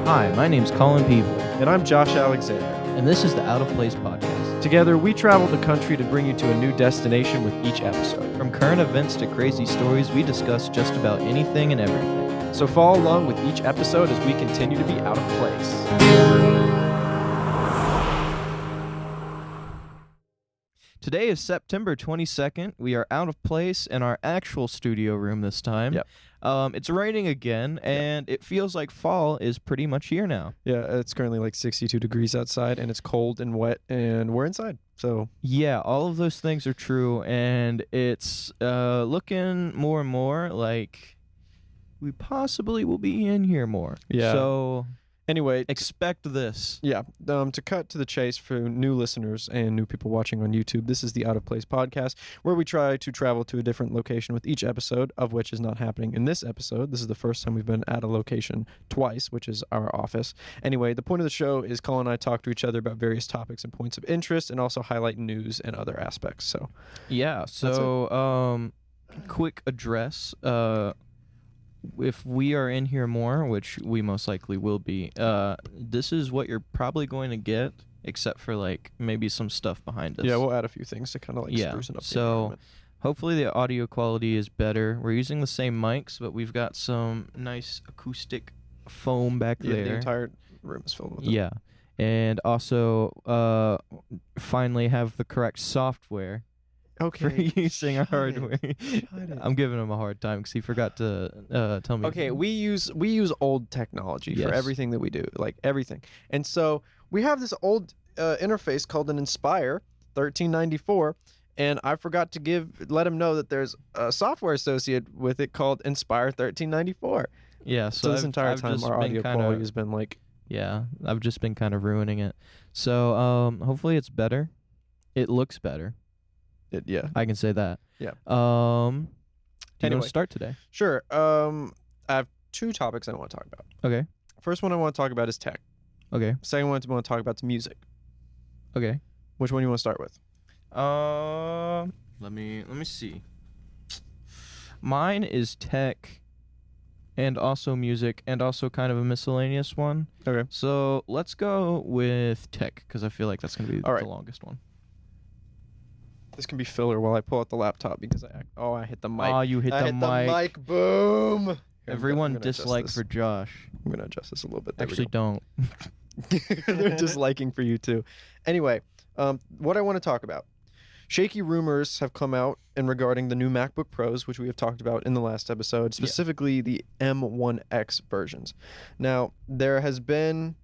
Hi, my name's Colin Peevely, And I'm Josh Alexander. and this is the Out of Place podcast. Together, we travel the country to bring you to a new destination with each episode. From current events to crazy stories, we discuss just about anything and everything. So follow along with each episode as we continue to be out of place. Today is September 22nd. We are out of place in our actual studio room this time. Yep. It's raining again, and it feels like fall is pretty much here now. Yeah, it's currently like 62 degrees outside, and it's cold and wet, and we're inside. So Yeah, all of those things are true, and it's looking more and more like we possibly will be in here more. Yeah. So anyway, expect this. yeah, to cut to the chase for new listeners and new people watching on YouTube, this is the Out of Place podcast, where we try to travel to a different location with each episode, of which is not happening in this episode. This is the first time we've been at a location twice, which is our office. Anyway, the point of the show is Colin and I talk to each other about various topics and points of interest, and also highlight news and other aspects. So Yeah, so quick address. If we are in here more, which we most likely will be, this is what you're probably going to get, except for like maybe some stuff behind us. yeah, we'll add a few things to kind of like spruce it up. So the environment. hopefully the audio quality is better. We're using the same mics, but we've got some nice acoustic foam back Yeah, there. the entire room is filled with it. Yeah, and also finally have the correct software for Okay. using our Shut it. hardware. Shut it. I'm giving him a hard time because he forgot to tell me. Okay, we use old technology Yes. for everything that we do, like everything. And so we have this old interface called an Inspire 1394, and I forgot to let him know that there's a software associated with it called Inspire 1394. Yeah, So this entire I've time just our been audio kinda- quality has been like, Yeah, I've just been kind of ruining it. So hopefully it's better. It looks better. yeah. I can say that. Yeah. Do you want Anyway. to start today? Sure. I have two topics I want to talk about. Okay. First one I want to talk about is tech. Okay. Second one I want to talk about is music. Okay. Which one do you want to start with? Let me see. Mine is tech, and also music, and also kind of a miscellaneous one. Okay. So let's go with tech because I feel like that's gonna be All right. the longest one. This can be filler while I pull out the laptop because I hit the mic. Oh, you hit I the hit mic. the mic. Boom. Here, Everyone I'm gonna adjust dislike this. for Josh. I'm gonna adjust this a little bit. There we Actually, don't. go. They're disliking for you too. Anyway, what I want to talk about. Shaky rumors have come out in regarding the new MacBook Pros, which we have talked about in the last episode, specifically the M1X versions. Now, there has been,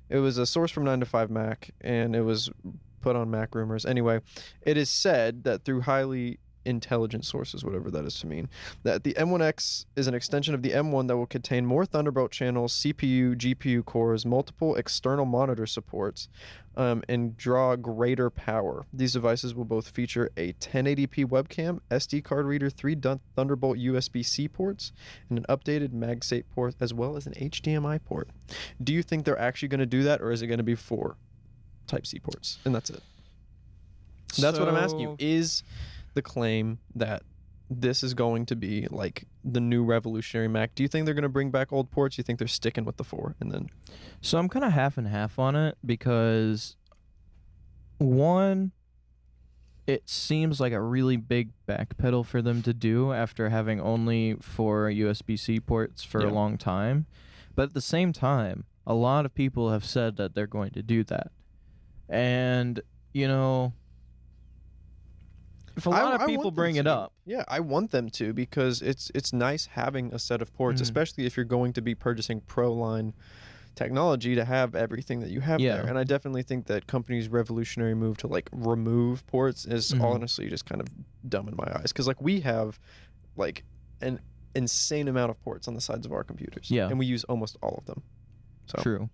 it was a source from 9 to 5 Mac, and it was put on Mac Rumors. Anyway, it is said that through highly intelligent sources, whatever that is to mean, that the M1X is an extension of the M1 that will contain more Thunderbolt channels, CPU, GPU cores, multiple external monitor supports, and draw greater power. These devices will both feature a 1080p webcam, SD card reader, 3 Thunderbolt USB-C ports, and an updated Magsafe port, as well as an HDMI port. Do you think they're actually going to do that, or is it going to be 4 Type-C ports? And that's it. That's what I'm asking you. Is the claim that this is going to be like the new revolutionary Mac? Do you think they're going to bring back old ports? Do you think they're sticking with the 4? And then So I'm kind of half and half on it because, one, it seems like a really big backpedal for them to do after having only 4 USB-C ports for a long time. But at the same time, a lot of people have said that they're going to do that. And, you know, if a lot of people bring it up. Yeah, I want them to, because it's nice having a set of ports, especially if you're going to be purchasing Pro line technology, to have everything that you have there. And I definitely think that companies' revolutionary move to like remove ports is honestly just kind of dumb in my eyes, because like we have like an insane amount of ports on the sides of our computers, and we use almost all of them. So True.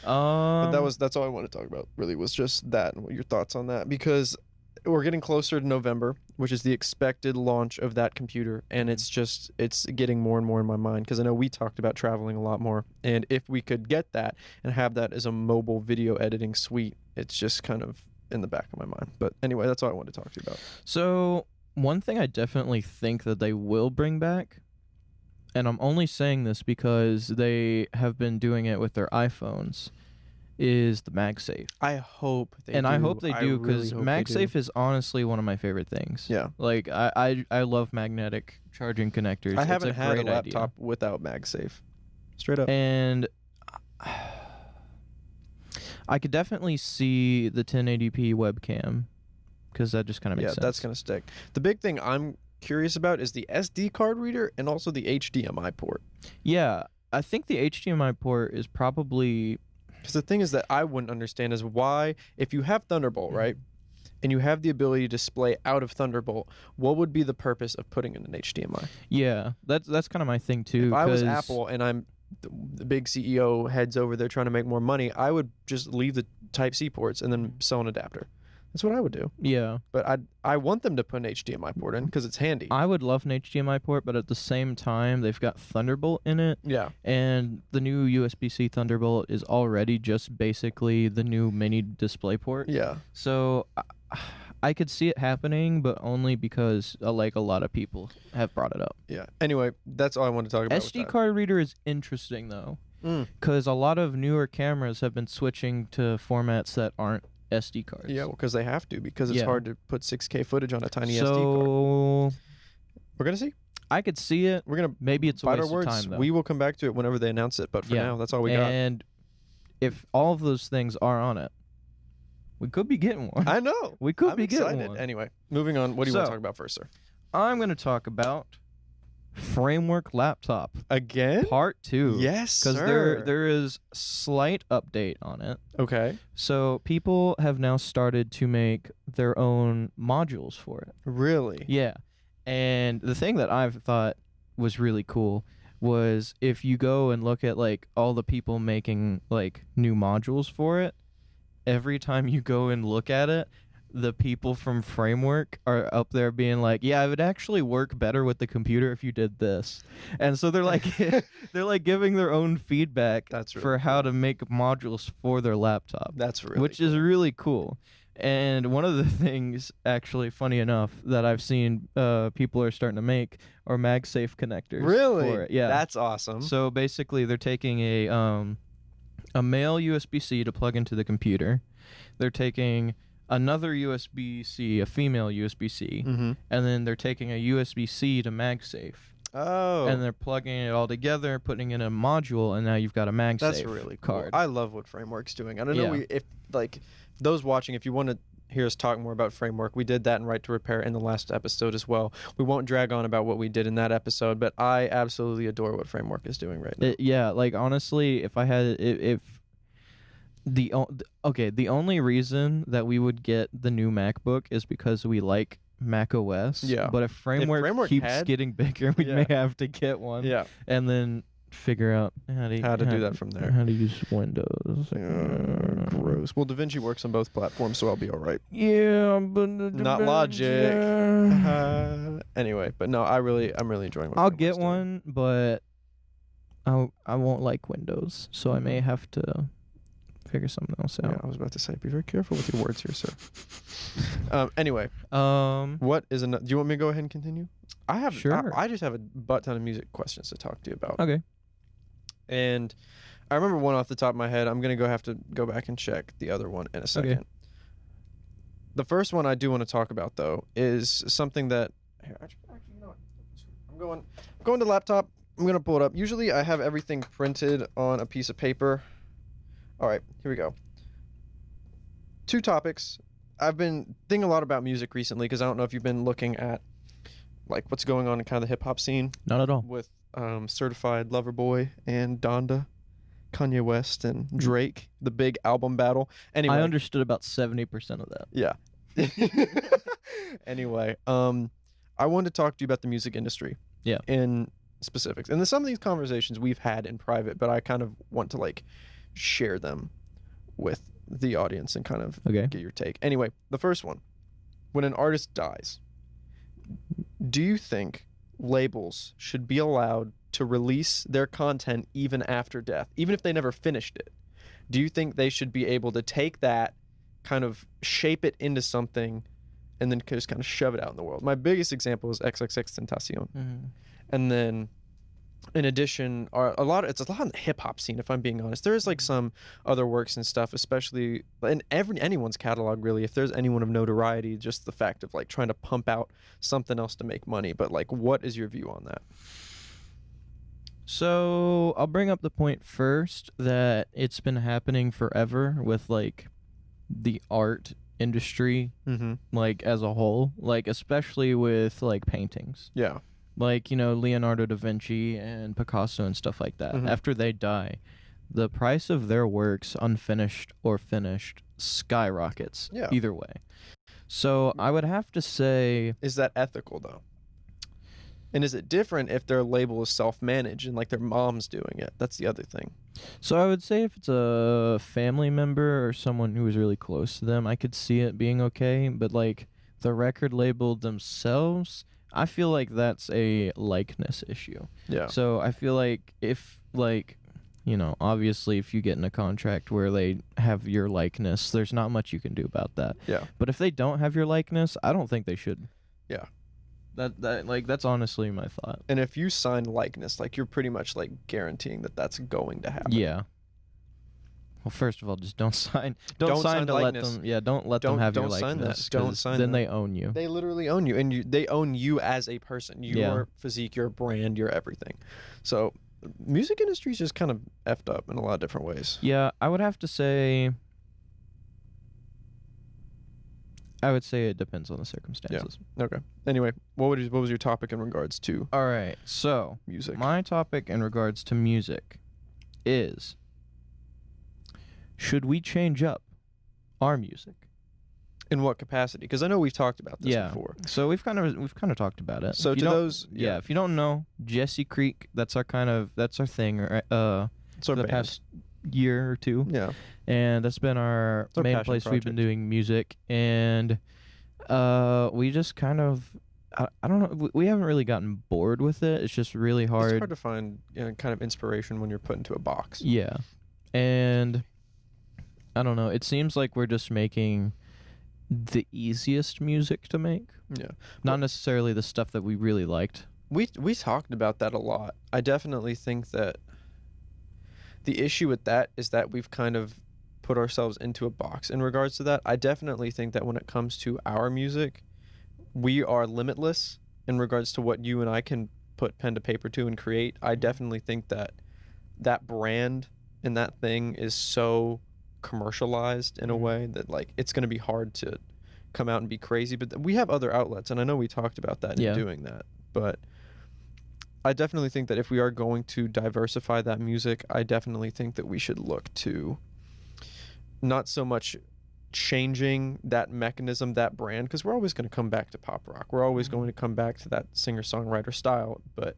But that's all I want to talk about, really, was just that and what your thoughts on that, because we're getting closer to November, which is the expected launch of that computer, and it's getting more and more in my mind, because I know we talked about traveling a lot more, and if we could get that and have that as a mobile video editing suite, it's just kind of in the back of my mind. But anyway, that's all I wanted to talk to you about. So one thing I definitely think that they will bring back, and I'm only saying this because they have been doing it with their iPhones, is the Magsafe. I hope they do. And I hope they do, because really hope they do. Magsafe is honestly one of my favorite things. Yeah. Like, I love magnetic charging connectors. I haven't it's a had great a laptop idea. without Magsafe. Straight up. And I could definitely see the 1080p webcam, because that just kind of makes sense. Yeah, that's going to stick. The big thing I'm curious about is the SD card reader and also the HDMI port. Yeah, I think the HDMI port is probably... Because the thing is that I wouldn't understand is why, if you have Thunderbolt, right, and you have the ability to display out of Thunderbolt, what would be the purpose of putting in an HDMI? Yeah, that's kind of my thing too. If I was Apple and I'm the big CEO heads over there trying to make more money, I would just leave the Type-C ports and then sell an adapter. That's what I would do. Yeah. But I want them to put an HDMI port in because it's handy. I would love an HDMI port, but at the same time, they've got Thunderbolt in it. Yeah. And the new USB-C Thunderbolt is already just basically the new mini display port. Yeah. So I could see it happening, but only because like a lot of people have brought it up. Yeah. Anyway, that's all I want to talk about. SD card reader is interesting though, because a lot of newer cameras have been switching to formats that aren't SD cards. Yeah, well, because they have to, because it's hard to put 6K footage on a tiny SD card. So We're gonna see. I could see it. We're gonna maybe it's a bite waste our words. of time though. We will come back to it whenever they announce it. But for now, that's all we got. And if all of those things are on it, we could be getting one. I know. We could I'm be excited. getting one. Anyway, moving on. What do you want to talk about first, sir? I'm going to talk about Framework Laptop Again? Part 2. Yes, sir. Because there is slight update on it. Okay. So people have now started to make their own modules for it. Really? Yeah. And the thing that I've thought was really cool was if you go and look at like all the people making like new modules for it, every time you go and look at it, the people from Framework are up there being like, yeah, it would actually work better with the computer if you did this. And so they're like they're like giving their own feedback for how to make modules for their laptop. That's really which is really cool. And one of the things, actually, funny enough, that I've seen people are starting to make are Magsafe connectors. Really? For it. Yeah. That's awesome. So basically, they're taking a male USB-C to plug into the computer. They're taking another USB-C, a female USB-C, and then they're taking a USB-C to Magsafe. Oh. And they're plugging it all together, putting in a module, and now you've got a Magsafe That's really cool. card. I love what Framework's doing. I don't know if like those watching, if you want to hear us talk more about Framework, we did that in Right to Repair in the last episode as well. We won't drag on about what we did in that episode, but I absolutely adore what Framework is doing right now. Yeah, like honestly, if I had the only reason that we would get the new MacBook is because we like Mac OS. Yeah. But if Framework keeps getting bigger, we may have to get one. Yeah. And then figure out how to do that from there. How to use Windows. Gross. Well, DaVinci works on both platforms, so I'll be all right. Yeah, but not Logic. Anyway, but no, I'm really enjoying what I'll Framework's get doing. one, but I won't like Windows, so I may have to figure something else out. Yeah, I was about to say, be very careful with your words here, sir. Anyway, what is do you want me to go ahead and continue? Sure. I just have a butt ton of music questions to talk to you about. Okay. And I remember one off the top of my head. I'm gonna have to go back and check the other one in a second. Okay. The first one I do want to talk about though is something that actually, you know what? I'm going to laptop. I'm gonna pull it up. Usually I have everything printed on a piece of paper. All right, here we go. 2 topics. I've been thinking a lot about music recently because I don't know if you've been looking at like what's going on in kind of the hip hop scene. Not at all. With Certified Lover Boy and Donda, Kanye West and Drake, the big album battle. Anyway, I understood about 70% of that. Yeah. Anyway, I wanted to talk to you about the music industry. Yeah. In specifics. And some of these conversations we've had in private, but I kind of want to like share them with the audience and kind of get your take. Anyway, the first one. When an artist dies, do you think labels should be allowed to release their content even after death, even if they never finished it? Do you think they should be able to take that, kind of shape it into something, and then just kind of shove it out in the world? My biggest example is XXXTentacion. And then in addition, are a lot. It's a lot in the hip hop scene, if I'm being honest. There is like some other works and stuff, especially in anyone's catalog, really. If there's anyone of notoriety, just the fact of like trying to pump out something else to make money. But like, what is your view on that? So I'll bring up the point first that it's been happening forever with like the art industry, Mm-hmm. like as a whole, like especially with like paintings. Yeah. Like, Leonardo da Vinci and Picasso and stuff like that. Mhm. After they die, the price of their works, unfinished or finished, skyrockets. Yeah. Either way. So I would have to say, Is that ethical though? And is it different if their label is self-managed and like their mom's doing it? That's the other thing. so I would say if it's a family member or someone who is really close to them, I could see it being okay. But like the record label themselves, I feel like that's a likeness issue. Yeah. So I feel like if like, obviously if you get in a contract where they have your likeness, there's not much you can do about that. Yeah. But if they don't have your likeness, I don't think they should. Yeah. That's honestly my thought. And if you sign likeness, like you're pretty much like guaranteeing that that's going to happen. Yeah. Well, first of all, just don't sign. Don't Don't sign sign to likeness. let them. Yeah, don't let them have your don't sign that. likeness. Don't 'cause sign then that. they own you. They literally own you, and they own you as a person. Your Yeah. physique, your brand, your everything. So, music industry is just kind of effed up in a lot of different ways. Yeah, I would have to say. I would say it depends on the circumstances. Okay. Anyway, what was your topic in regards to All right. So music? my topic in regards to music is: should we change up our music? In what capacity? Because I know we've talked about this before. So we've kind of talked about it. So If you to don't- those, yeah, if you don't know, Jesse Creek, that's our thing. it's For our the band. past year or two, Yeah. and that's been our It's our main passion place we've been project. doing music, and we just kind of. I don't know. We haven't really gotten bored with it. It's just really It's hard. hard to find kind of inspiration when you're put into a box. Yeah. And I don't know. It seems like we're just making the easiest music to make. Yeah. Not necessarily the stuff that we really liked. We talked about that a lot. I definitely think that the issue with that is that we've kind of put ourselves into a box in regards to that. I definitely think that when it comes to our music, we are limitless in regards to what you and I can put pen to paper to and create. I definitely think that that brand and that thing is so commercialized in a way that like it's going to be hard to come out and be crazy, but we have other outlets, and I know we talked about that in Yeah. doing that, but I definitely think that if we are going to diversify that music, I definitely think that we should look to not so much changing that mechanism, that brand, because we're always going to come back to pop rock. We're always going to come back to that singer-songwriter style, but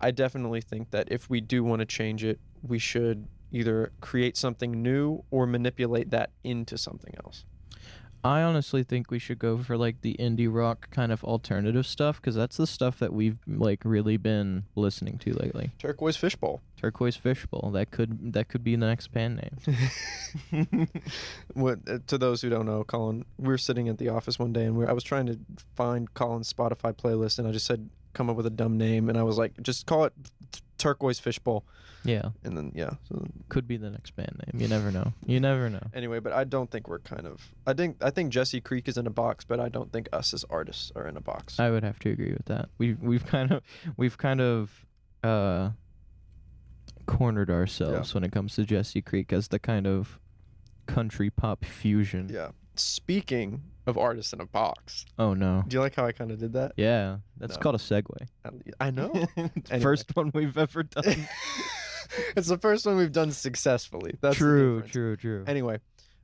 I definitely think that if we do want to change it, we should either create something new or manipulate that into something else. I honestly think we should go for like the indie rock kind of alternative stuff, because that's the stuff that we've like really been listening to lately. Turquoise Fishbowl. Turquoise Fishbowl. That could be the next band name. To those who don't know, Colin, we were sitting at the office one day, and I was trying to find Colin's Spotify playlist, and I just said, come up with a dumb name, and I was like, just call it Turquoise Fishbowl. Yeah. And then, yeah. So, Could be the next band name. You never know. You never know. anyway, but I don't think we're kind of... I think Jesse Creek is in a box, but I don't think us as artists are in a box. I would have to agree with that. We've kind of cornered ourselves when it comes to Jesse Creek as the kind of country pop fusion. Yeah. Speaking of artists in a box, Oh no. do you like how I kind of did that? Yeah, that's No. called a segue. I know. Anyway. First one we've ever done. It's the first one we've done successfully. That's the difference. True. Anyway,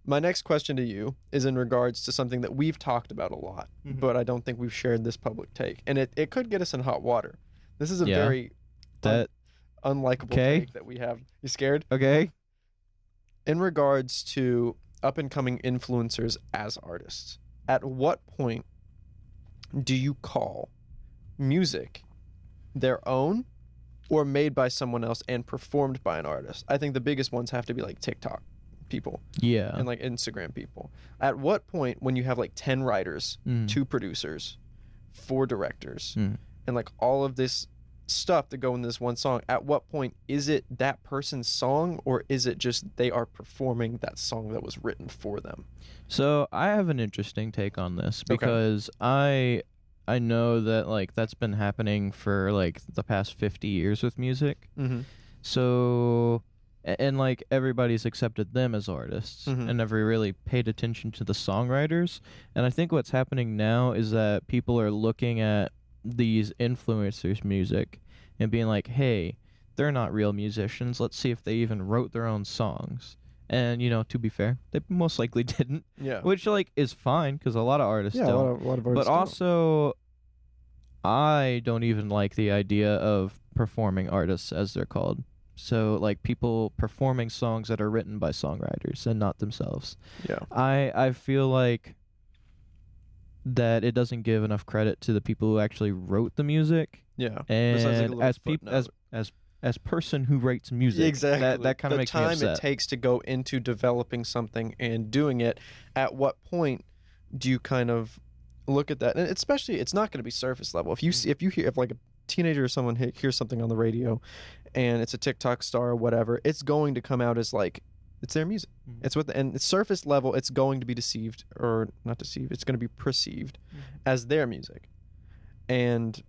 my next question to you is in regards to something that we've talked about a lot, Mhm. but I don't think we've shared this public take. And it could get us in hot water. This is a Yeah. very That unlikable Okay. take that we have. You scared? okay? In regards to up-and-coming influencers as artists, at what point do you call music their own or made by someone else and performed by an artist? I think the biggest ones have to be like TikTok people Yeah. and like Instagram people. At what point, when you have like 10 writers, Mm. 2 producers, 4 directors, Mm. and like all of this stuff that go in this one song, at what point is it that person's song, or is it just they are performing that song that was written for them? So I have an interesting take on this Okay. because I know that like that's been happening for like the past 50 years with music. Mm-hmm. So and like everybody's accepted them as artists Mhm. and never really paid attention to the songwriters. And I think what's happening now is that people are looking at these influencers' music and being like, "Hey, they're not real musicians. Let's see if they even wrote their own songs." And you know, to be fair, they most likely didn't, Yeah. which like is fine because a lot of artists Yeah, a don't. lot of But artists don't. also, I don't even like the idea of performing artists, as they're called. So like people performing songs that are written by songwriters and not themselves. Yeah. I feel like that it doesn't give enough credit to the people who actually wrote the music. Yeah. And Besides, like, a little as people footnote. as person who writes music, Exactly. that kind of makes me the upset. time it takes to go into developing something and doing it, at what point do you kind of look at that? And especially, it's not going to be surface level. If you see, if like a teenager or someone hears something on the radio and it's a TikTok star or whatever, it's going to come out as like it's their music. It's and it's surface level, it's going to be deceived, or not deceived, it's going to be perceived as their music. And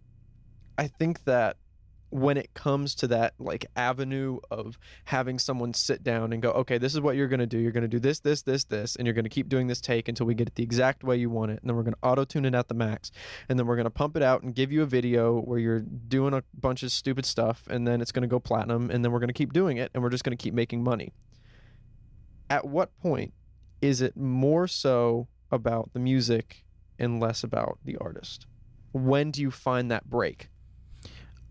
I think that when it comes to that like avenue of having someone sit down and go, okay, this is what you're going to do. You're going to do this, this, this, and you're going to keep doing this take until we get it the exact way you want it. And then we're going to auto-tune it at the max. And then we're going to pump it out and give you a video where you're doing a bunch of stupid stuff. And then it's going to go platinum. And then we're going to keep doing it. And we're just going to keep making money. At what point is it more so about the music and less about the artist? When do you find that break?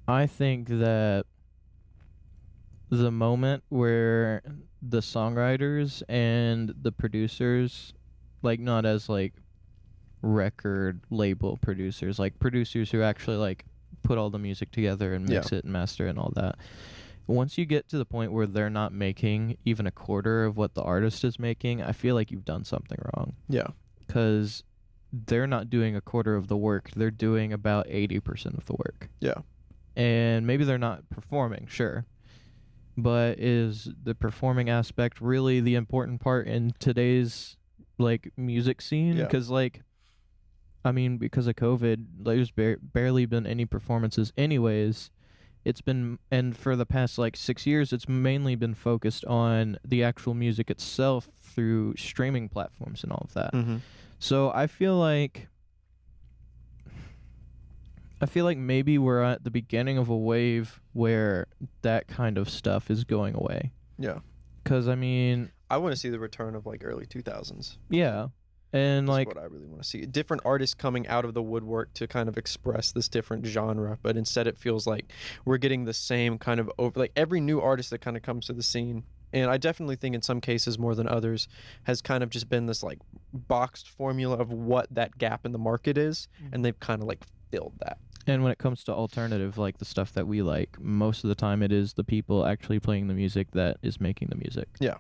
I think that the moment where the songwriters and the producers, like not as like record label producers, like producers who actually like put all the music together and mix it and master it and all that. Once you get to the point where they're not making even a quarter of what the artist is making, I feel like you've done something wrong. Yeah. Because they're not doing a quarter of the work. They're doing about 80% of the work. Yeah. And maybe they're not performing, sure. But is the performing aspect really the important part in today's like music scene? Yeah. Because like, I mean, because of COVID, there's barely been any performances anyways. It's been, and for the past like 6 years, it's mainly been focused on the actual music itself through streaming platforms and all of that. Mm-hmm. So I feel like maybe we're at the beginning of a wave where that kind of stuff is going away. Yeah. Because, I mean, I want to see the return of like early 2000s. yeah. And That's like, what I really want to see. Different artists coming out of the woodwork to kind of express this different genre, but instead it feels like we're getting the same kind of like every new artist that kind of comes to the scene. And I definitely think in some cases more than others has kind of just been this like boxed formula of what that gap in the market is. And they've kind of like filled that. and when it comes to alternative, like the stuff that we like, most of the time it is the people actually playing the music that is making the music. Yeah.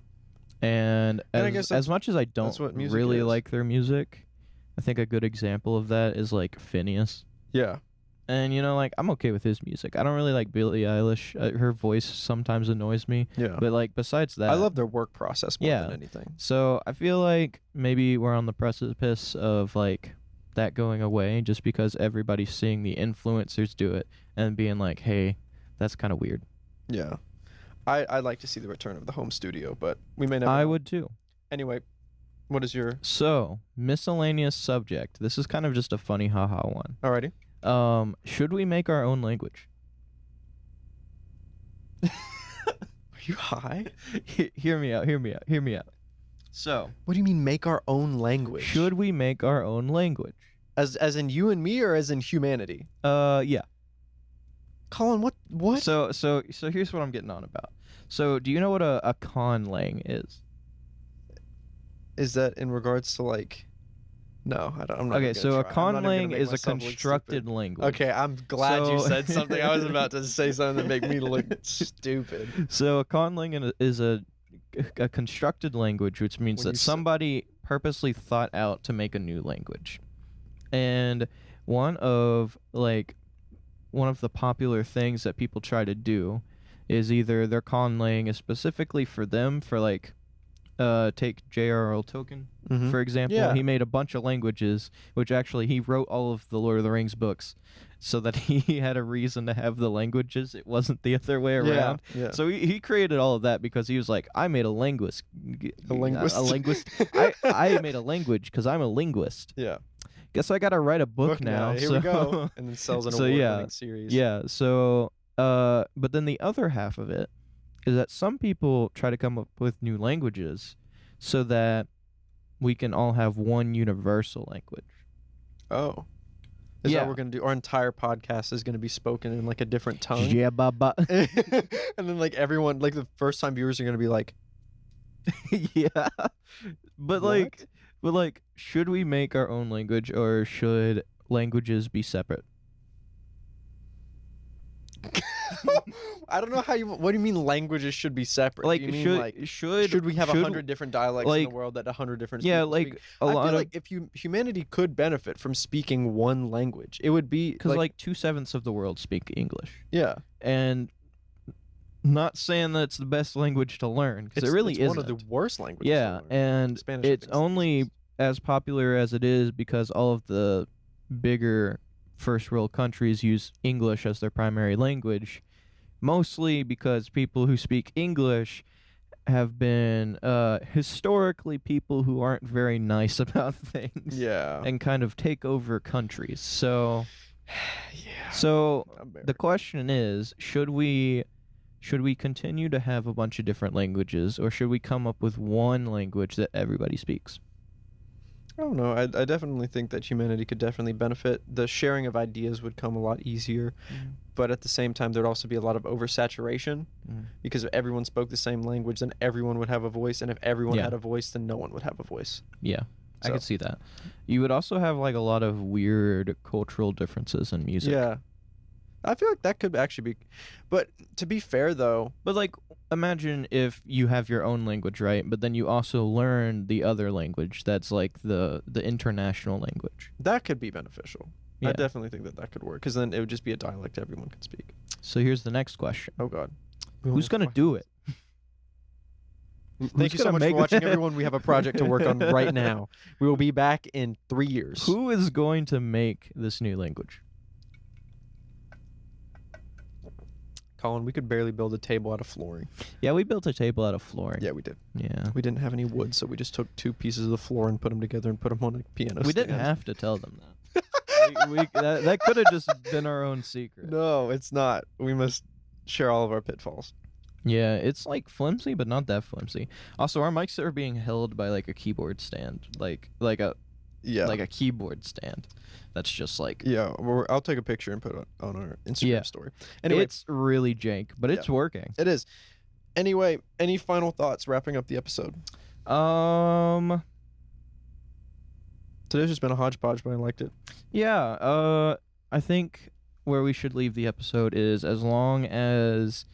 And I guess as much as I don't what music really is. like their music, I think a good example of that is like Phineas. Yeah. And, you know, like, I'm okay with his music. I don't really like Billie Eilish. Her voice sometimes annoys me. Yeah. But, like, besides that... I love their work process more Yeah. than anything. So, I feel like maybe we're on the precipice of, like, that going away just because everybody's seeing the influencers do it and being like, hey, that's kind of weird. Yeah. I'd like to see the return of the home studio, but we may never I know. would, too. Anyway, what is your... So, miscellaneous subject. This is kind of just a funny haha one. Alrighty. Should we make our own language? Are you high? Hear me out. So, What do you mean make our own language? should we make our own language? As in you and me, or as in humanity? Yeah. Colin, what? So here's what I'm getting on about. So, do you know what a conlang is? Is that in regards to like... No, I don't. I'm not Okay, even so gonna a try. I'm not even gonna conlang make is a myself look constructed stupid. language. Okay, I'm glad you So- said something. I was about to say something that make me look stupid. So a conlang is a constructed language, which means When you that say- somebody purposely thought out to make a new language. And one of like one of the popular things that people try to do is either their conlang is specifically for them, for like take J.R.R. Tolkien, for example. Yeah. He made a bunch of languages, which actually he wrote all of the Lord of the Rings books so that he had a reason to have the languages. It wasn't the other way around. Yeah. So he created all of that because he was like, I made a linguist. A linguist. A linguist. I made a language because I'm a linguist. Yeah. Guess I got to write a book now. Here so. we go. And then sells an award-winning series. Yeah. So, but then the other half of it is that some people try to come up with new languages so that we can all have one universal language. Oh. Is that what we're going to do? Our entire podcast is going to be spoken in like a different tongue. Yeah, baba. And then like everyone, like the first time viewers are going to be like, yeah. But like, should we make our own language or should languages be separate? I don't know how you. What do you mean languages should be separate? Like, do you mean should we have 100 different dialects in the world that 100 different people speak? a lot I feel of like if humanity could benefit from speaking one language, it would be because like 2/7 of the world speak English. Yeah, and not saying that it's the best language to learn because it really it's isn't. one of the worst languages. Yeah, to learn. and Spanish it's only as popular as it is because all of the bigger first world countries use English as their primary language, mostly because people who speak English have been historically people who aren't very nice about things. Yeah. And kind of take over countries. So yeah. So the question is, should we continue to have a bunch of different languages, or should we come up with one language that everybody speaks? I don't know. I definitely think that humanity could definitely benefit. The sharing of ideas would come a lot easier, but at the same time, there'd also be a lot of oversaturation because if everyone spoke the same language, then everyone would have a voice, and if everyone had a voice, then no one would have a voice. Yeah, so. I could see that. You would also have like a lot of weird cultural differences in music. Yeah. I feel like that could actually be, but to be fair though, but like imagine if you have your own language, right? But then you also learn the other language that's like the international language. That could be beneficial. Yeah. I definitely think that could work because then it would just be a dialect everyone could speak. So here's the next question. Oh God. Who's going to do it? Thank you so much for watching, everyone. We have a project to work on right now. We will be back in 3 years. Who is going to make this new language? Colin, we could barely build a table out of flooring. Yeah, we built a table out of flooring. Yeah, we did. Yeah. We didn't have any wood, so we just took 2 pieces of the floor and put them together and put them on a piano We stand. didn't have to tell them that. That could have just been our own secret. No, it's not. We must share all of our pitfalls. Yeah, it's like flimsy, but not that flimsy. Also, our mics are being held by like a keyboard stand, like a keyboard stand. That's just like I'll take a picture and put it on our Instagram story. Anyway, it's really jank, but it's working. It is. Anyway, any final thoughts wrapping up the episode? Today's just been a hodgepodge, but I liked it. Yeah. I think where we should leave the episode is as long as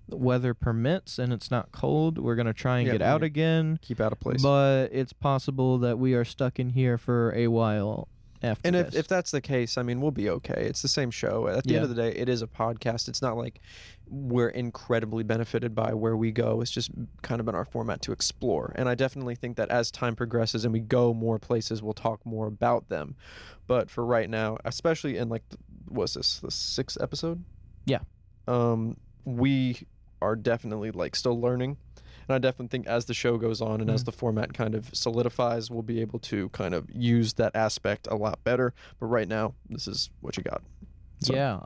the weather permits and it's not cold, we're gonna try and get out again. Keep out of place. But it's possible that we are stuck in here for a while after and this. if that's the case, I mean, we'll be okay. It's the same show. At the end of the day, it is a podcast. It's not like we're incredibly benefited by where we go. It's just kind of been our format to explore. And I definitely think that as time progresses and we go more places, we'll talk more about them. But for right now, especially in like, what's this, the 6th episode? Yeah. We are definitely like still learning. And I definitely think as the show goes on and as the format kind of solidifies, we'll be able to kind of use that aspect a lot better. But right now, this is what you got. So, yeah.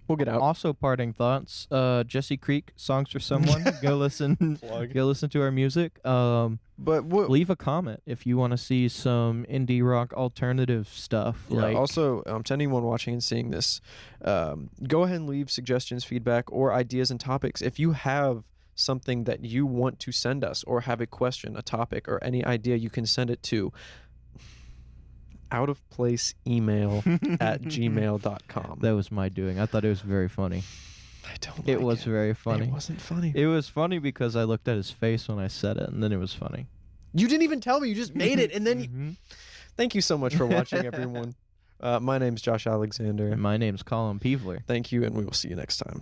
We'll get out. Also, parting thoughts. Jesse Creek, Songs for Someone. Go listen. Go listen to our music. But leave a comment if you want to see some indie rock alternative stuff. Yeah, also, to anyone watching and seeing this, go ahead and leave suggestions, feedback, or ideas and topics. If you have something that you want to send us or have a question, a topic, or any idea, you can send it to outofplaceemail@gmail.com. That was my doing. I thought it was very funny. I don't It was very funny. It wasn't funny. It was funny because I looked at his face when I said it, and then it was funny. You didn't even tell me. You just made it, and then... Thank you so much for watching, everyone. My name's Josh Alexander. And my name's Colin Peevler. Thank you, and we will see you next time.